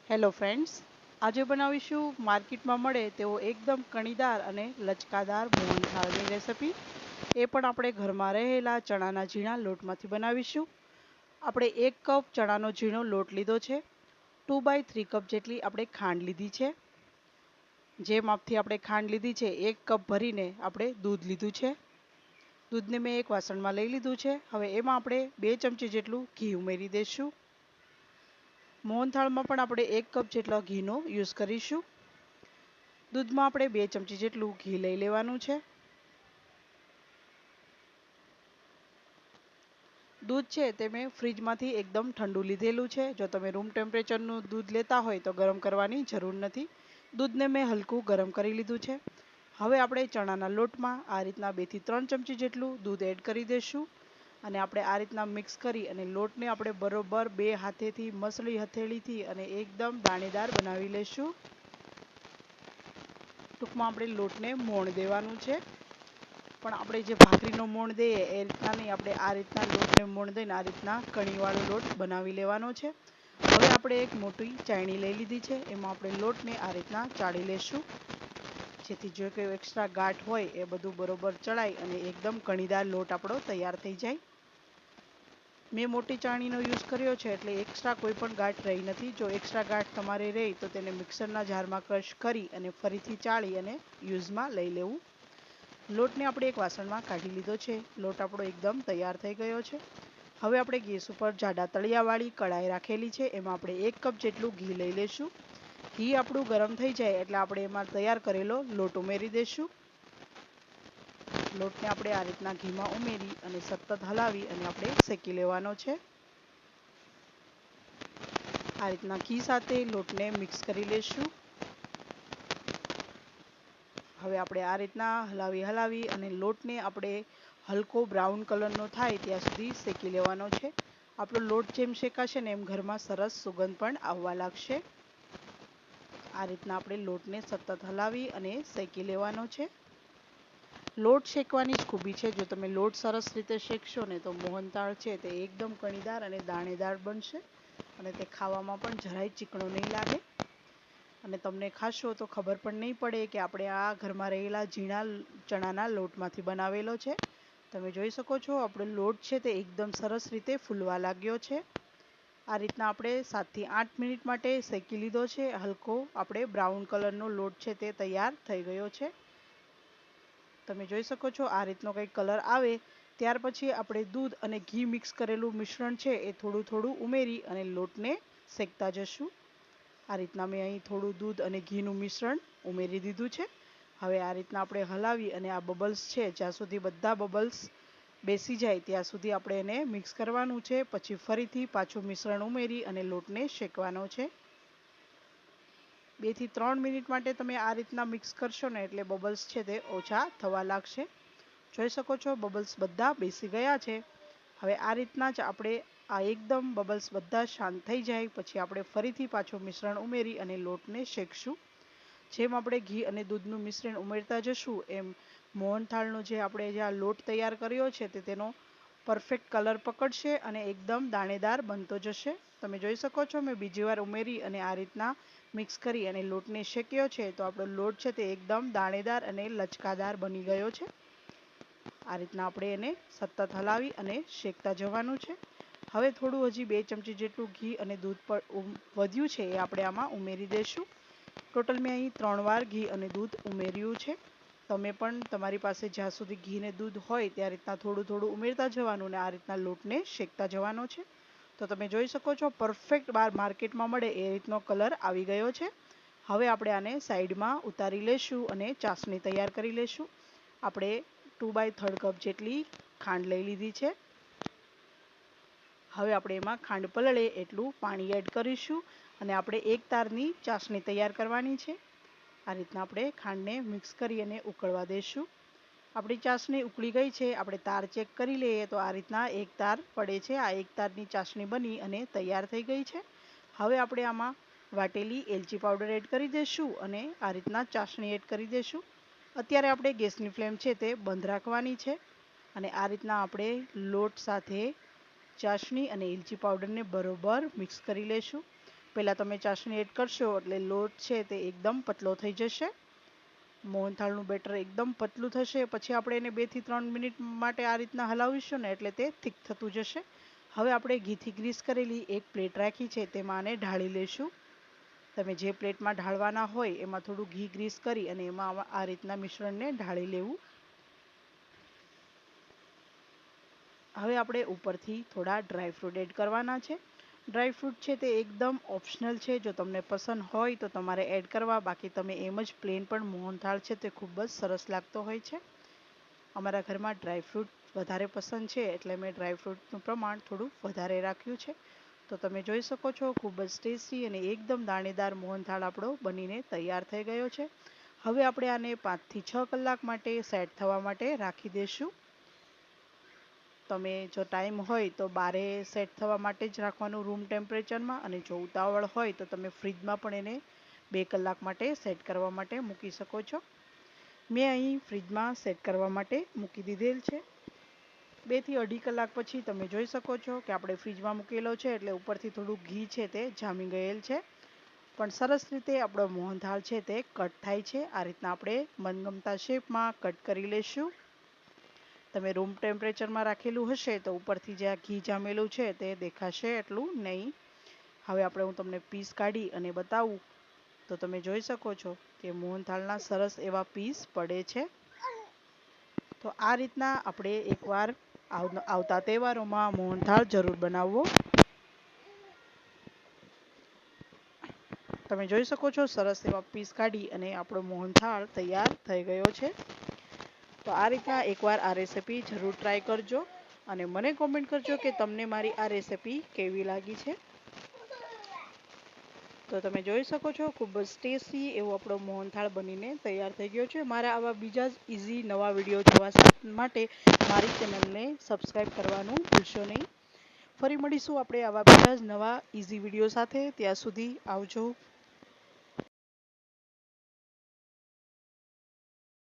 Hello friends, આજે બનાવીશું માર્કેટમાં મળે તેવો એકદમ કણીદાર અને લચકાદાર મોહનથાળની રેસિપી. એ પણ આપણે ઘરમાં રહેલા ચણાના ઝીણા લોટમાંથી બનાવીશું. આપણે 1 કપ ચણાનો ઝીણો લોટ લીધો છે. 2/3 કપ જેટલી આપણે ખાંડ લીધી છે. જે માપથી આપણે ખાંડ લીધી છે 1 કપ ભરીને આપણે દૂધ લીધું છે. દૂધને મેં એક વાસણમાં લઈ લીધું છે. હવે એમાં આપણે 2 ચમચી જેટલું ઘી ઉમેરી દઈશું. મોહનથાળમાં પણ આપણે 1 કપ જેટલા ઘીનો યુઝ કરીશું. દૂધમાં આપણે 2 ચમચી જેટલું ઘી લઈ લેવાનું છે. દૂધ છે તે મેં ફ્રીજમાંથી એકદમ ઠંડુ લીધેલું છે. જો તમે રૂમ ટેમ્પરેચરનું દૂધ લેતા હોય તો ગરમ કરવાની જરૂર નથી. દૂધને મેં હલકું ગરમ કરી લીધું છે. હવે આપણે ચણાના લોટમાં આ રીતના 2 થી 3 ચમચી જેટલું દૂધ એડ કરી દઈશું. અને આપણે આ રીતના મિક્સ કરી અને લોટને આપણે બરોબર 2 હાથેથી મસળી હથેળીથી અને એકદમ દાણેદાર બનાવી લઈશું. ટૂંકમાં આપણે લોટને મોણ દેવાનું છે, પણ આપણે જે ભાખરીનો મોણ દઈએ એ રીતના નહીં, આપણે આ રીતના લોટને મોણ દઈને આ રીતના કણીવાળો લોટ બનાવી લેવાનો છે. હવે આપણે એક મોટી ચાયણી લઈ લીધી છે. એમાં આપણે લોટને આ રીતના ચાળી લેશું, જેથી જો કોઈ એક્સ્ટ્રા ગાંઠ હોય એ બધું બરોબર ચડાય અને એકદમ કણીદાર લોટ આપણો તૈયાર થઈ જાય. મેં મોટી ચાળણીનો યુઝ કર્યો છે એટલે એક્સ્ટ્રા કોઈ પણ ગાંઠ રહી નથી. જો એક્સ્ટ્રા ગાંઠ તમારે રહી તો તેને મિક્સરના જારમાં ક્રશ કરી અને ફરીથી ચાળી અને યુઝમાં લઈ લેવું. લોટને આપણે એક વાસણમાં કાઢી લીધો છે. લોટ આપણો એકદમ તૈયાર થઈ ગયો છે. હવે આપણે ગેસ ઉપર જાડા તળિયાવાળી કઢાઈ રાખેલી છે. એમાં આપણે 1 કપ જેટલું ઘી લઈ લઈશું. ઘી આપણું ગરમ થઈ જાય એટલે આપણે એમાં તૈયાર કરેલો લોટ ઉમેરી દઈશું. લોટને આપણે આ રીતના ઘીમાં ઉમેરી અને સતત હલાવી અને આપણે શેકી લેવાનો છે. આ રીતના ઘી સાથે લોટને મિક્સ કરી લેશું. હવે આપણે આ રીતના હલાવી અને લોટને આપણે હલકો બ્રાઉન કલરનો થાય ત્યાં સુધી શેકી લેવાનો છે. આપણો લોટ જેમ શેકાશે ને એમ ઘરમાં સરસ સુગંધ પણ આવવા લાગશે. આ રીતના આપણે લોટને સતત હલાવી અને શેકી લેવાનો છે. લોટ શેકવાની જ ખૂબી છે. જો તમે લોટ સરસ રીતે શેકશો ને તો મોહનથાળ છે તે એકદમ કણીદાર અને દાણેદાર બનશે અને તે ખાવામાં પણ જરાય ચીકણો નહીં લાગે અને તમને ખાશો તો ખબર પણ નહીં પડે કે આપણે આ ઘરમાં રહેલા ઝીણા ચણાના લોટમાંથી બનાવેલો છે. તમે જોઈ શકો છો આપણો લોટ છે તે એકદમ સરસ રીતે ફૂલવા લાગ્યો છે. આ રીતના આપણે 7 થી 8 મિનિટ માટે શેકી લીધો છે. હલકો આપણે બ્રાઉન કલરનો લોટ છે તે તૈયાર થઈ ગયો છે. તમે જોઈ શકો છો આ રીતનો કંઈક કલર આવે ત્યાર પછી આપણે દૂધ અને ઘી મિક્સ કરેલું મિશ્રણ છે એ થોડું થોડું ઉમેરી અને લોટને શેકતા જશું. આ રીતના મેં અહીં થોડું દૂધ અને ઘીનું મિશ્રણ ઉમેરી દીધું છે. હવે આ રીતના આપણે હલાવી અને આ બબલ્સ છે જ્યાં સુધી બધા બબલ્સ બેસી જાય ત્યાં સુધી આપણે એને મિક્સ કરવાનું છે. પછી ફરીથી પાછું મિશ્રણ ઉમેરી અને લોટને શેકવાનો છે. 2 થી 3 મિનિટ માટે તમે આ રીતના મિક્સ કરશો ને એટલે બબલ્સ છે તે ઓછા થવા લાગશે. જોઈ શકો છો બબલ્સ બધા બેસી ગયા છે. હવે આ રીતના જ આપણે આ એકદમ બબલ્સ બધા શાંત થઈ જાય પછી આપણે ફરીથી પાછું મિશ્રણ ઉમેરી અને લોટને શેકશું. જેમ આપણે ઘી અને દૂધનું મિશ્રણ ઉમેરતા જશું એમ મોહનથાળનો જે આપણે જે આ લોટ તૈયાર કર્યો છે તેનો પરફેક્ટ કલર પકડશે અને એકદમ દાણેદાર બનતો જશે. તમે જોઈ શકો છો મેં બીજી વાર ઉમેરી અને આ રીતના મિક્સ કરી અને લોટને શેક્યો છે તો આપણો લોટ છે તે એકદમ દાણેદાર અને લચકાદાર બની ગયો છે. આ રીતના આપણે એને સતત હલાવી અને શેકતા જવાનું છે. હવે થોડું હજી 2 ચમચી જેટલું ઘી અને દૂધ પણ વધ્યું છે એ આપણે આમાં ઉમેરી દઈશું. ટોટલ મેં અહીં 3 વાર ઘી અને દૂધ ઉમેર્યું છે. તમે પણ તમારી પાસે જ્યાં સુધી ઘી ને દૂધ હોય ત્યાં રીતના થોડું થોડું ઉમેરતા જવાનું અને આ રીતના લોટને શેકતા જવાનો છે. તો તમે જોઈ શકો છો પરફેક્ટ બહાર માર્કેટમાં મળે એ રીતનો કલર આવી ગયો છે. હવે આપણે આને સાઈડમાં ઉતારી લેશું અને ચાસણી તૈયાર કરી લેશું. આપણે 2/3 કપ જેટલી ખાંડ લઈ લીધી છે. હવે આપણે એમાં ખાંડ પલળે એટલું પાણી એડ કરીશું અને આપણે એક તારની ચાસણી તૈયાર કરવાની છે. આ રીતના આપણે ખાંડને મિક્સ કરી અને ઉકળવા દઈશું. આપણી ચાસણી ઉકળી ગઈ છે. આપણે તાર ચેક કરી લઈએ તો આ રીતના એક તાર પડે છે. આ એક તારની ચાસણી બની અને તૈયાર થઈ ગઈ છે. હવે આપણે આમાં વાટેલી એલચી પાવડર એડ કરી દઈશું અને આ રીતના ચાસણી એડ કરી દઈશું. અત્યારે આપણે ગેસની ફ્લેમ છે તે બંધ રાખવાની છે અને આ રીતના આપણે લોટ સાથે ચાસણી અને એલચી પાવડરને બરોબર મિક્સ કરી લેશું. પહેલાં તમે ચાસણી એડ કરશો એટલે લોટ છે તે એકદમ પતલો થઈ જશે. મોહનથાળનું બેટર એકદમ પતલું થશે. પછી આપણે એને 2 થી 3 મિનિટ માટે આ રીતના હલાવીશું ને એટલે તે થીક થતું જશે. હવે આપણે ઘીથી ગ્રીસ કરેલી એક પ્લેટ રાખી છે તેમાં આને ઢાળી લેશું. તમે જે પ્લેટમાં ઢાળવાના હોય એમાં થોડું ઘી ગ્રીસ કરી અને એમાં આ રીતના મિશ્રણને ઢાળી લેવું. હવે આપણે ઉપરથી થોડા ડ્રાયફ્રૂટ એડ કરવાના છે. ડ્રાયફ્રૂટ છે તે એકદમ ઓપ્શનલ છે. જો તમને પસંદ હોય તો તમારે એડ કરવા, બાકી તમે એમ જ પ્લેન પણ મોહનથાળ છે તે ખૂબ જ સરસ લાગતો હોય છે. અમારા ઘરમાં ડ્રાયફ્રૂટ વધારે પસંદ છે એટલે મેં ડ્રાયફ્રૂટનું પ્રમાણ થોડું વધારે રાખ્યું છે. તો તમે જોઈ શકો છો ખૂબ જ ટેસ્ટી અને એકદમ દાણેદાર મોહનથાળ આપણો બનીને તૈયાર થઈ ગયો છે. હવે આપણે આને 5 થી 6 કલાક માટે સેટ થવા માટે રાખી દઈશું. તમે જો ટાઈમ હોય તો બારે સેટ થવા માટે જ રાખવાનું રૂમ ટેમ્પરેચરમાં, અને જો ઉતાવળ હોય તો તમે ફ્રીજમાં પણ એને 2 કલાક માટે સેટ કરવા માટે મૂકી શકો છો. મેં અહીં ફ્રીજમાં સેટ કરવા માટે મૂકી દીધેલ છે. 2 થી 2.5 કલાક પછી તમે જોઈ શકો છો કે આપણે ફ્રીજમાં મૂકેલો છે એટલે ઉપરથી થોડું ઘી છે તે જામી ગયેલ છે. પણ સરસ રીતે આપણો મોહનથાળ છે તે કટ થાય છે. આ રીતના આપણે મનગમતા શેપમાં કટ કરી લેશું. તમે રૂમ ટેમ્પરેચરમાં રાખેલું હશે તો ઉપરથી જે આ ઘી જામેલું છે તે દેખાશે એટલું નહીં. હવે હું તમને પીસ કાઢી અને બતાવું તો તમે જોઈ શકો છો કે મોહનથાળના સરસ એવા પીસ પડે છે. તો આ રીતના આપણે એકવાર આવતા તહેવારોમાં મોહનથાળ જરૂર બનાવવો. તમે જોઈ શકો છો સરસ એવા પીસ કાઢી અને આપણો મોહનથાળ તૈયાર થઈ ગયો છે. તો આ રીતના એકવાર આ રેસીપી જરૂર ટ્રાય કરજો અને મને કોમેન્ટ કરજો કે તમને મારી આ રેસીપી કેવી લાગી છે. તો તમે જોઈ શકો છો ખૂબ જ ટેસ્ટી એવો આપણો મોહનથાળ બનીને તૈયાર થઈ ગયો છે. મારા આવા બીજા જ ઇઝી નવા વિડીયો જોવા માટે મારી ચેનલને સબસ્ક્રાઈબ કરવાનું ભૂલશો નહીં. ફરી મળીશું આપણે આવા બીજા જ નવા ઇઝી વિડીયો સાથે. ત્યાં સુધી આવજો.